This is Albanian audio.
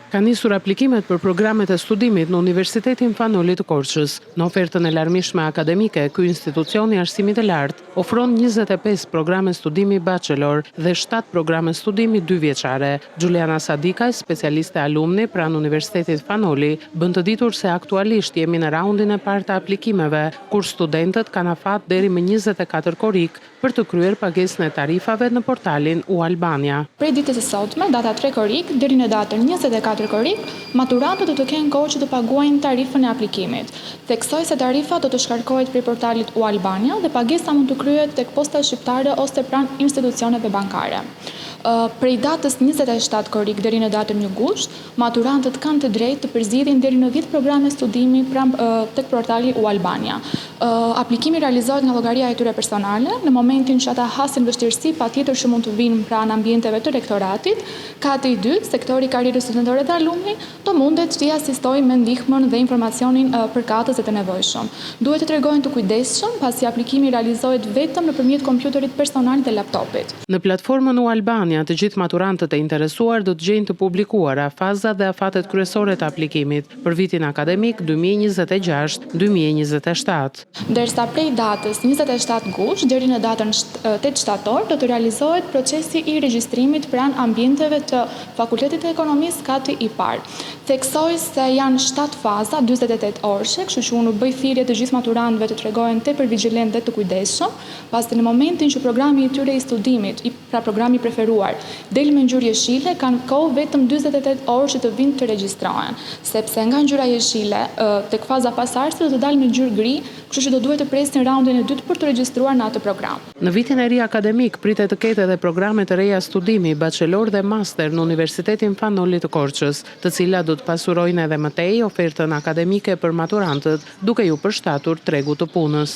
Ka nisur aplikimet për programet e studimit në Universitetin Fanoli të Korçës. Në ofertën e larmishme akademike, ky institucion i arsimit të lartë ofron 25 programe studimi bachelor dhe 7 programe studimi 2 vjeçare. Juliana Sadika, specialiste alumni pranë Universitetit Fanoli, bën të ditur se aktualisht jemi në raundin e parë të aplikimeve, kur studentët kanë afat deri më 24 korik për të kryer pagesën e tarifave në portalin U-Albania. Prej ditës së sotme, data 3 korik, deri në datën 24 korik, maturantët do të kenë kohë që të paguajnë tarifën e aplikimit. Theksoj se tarifa do të shkarkohet prej portalit U-Albania dhe pagesa mund të kryhet tek posta shqiptare ose pranë institucioneve bankare. Prej datës 27 korik deri në datën 1 gusht, maturantët kanë të drejtë të përzgjedhin deri në 10 programe studimi tek portali U-Albania. Aplikimi realizohet nga llogaria e tyre personale. Në momentin që ata hasin vështirësi, patjetër që mund të vinë pranë ambienteve të rektoratit. Kati i dytë, sektori karrierës studentore të alumni, do mundet të asistojë me ndihmën dhe informacionin përkatës dhe të nevojshëm. Duhet të tregojnë të kujdesshëm, pasi aplikimi realizohet vetëm nëpërmjet kompjuterit personal dhe laptopit. Në platformën U-Albania, të gjithë maturantët e interesuar do të gjejnë të publikuara fazat dhe afatet kryesore të aplikimit për vitin akademik 2026-2027. Ndërsa prej datës 27 gusht deri në datën 8 shtator do të realizohet procesi i regjistrimit pranë ambienteve të Fakultetit të Ekonomisë kati i parë. Theksoj se janë 7 faza, 48 orëshe, kështu që unë bëj thirrje të gjithë maturantëve të tregojnë tepër vigjilent dhe të kujdesshëm, pasi në momentin që programi i tyre i studimit, pra programi preferuar, del me ngjyrë jeshile, kanë kohë vetëm 48 orë që të vinë të regjistrohen, sepse nga ngjyra jeshile tek faza pasardhëse do të dalë me ngjyrë gri, kështu që do duhet të presin raundin e dytë për të regjistruar në atë program. Në vitin e ri akademik pritet të ketë edhe programe të reja studimi, bachelor dhe master në Universitetin Fanoli të Korçës, të cilat do të pasurojnë edhe më tej ofertën akademike për maturantët, duke ju përshtatur tregut të punës.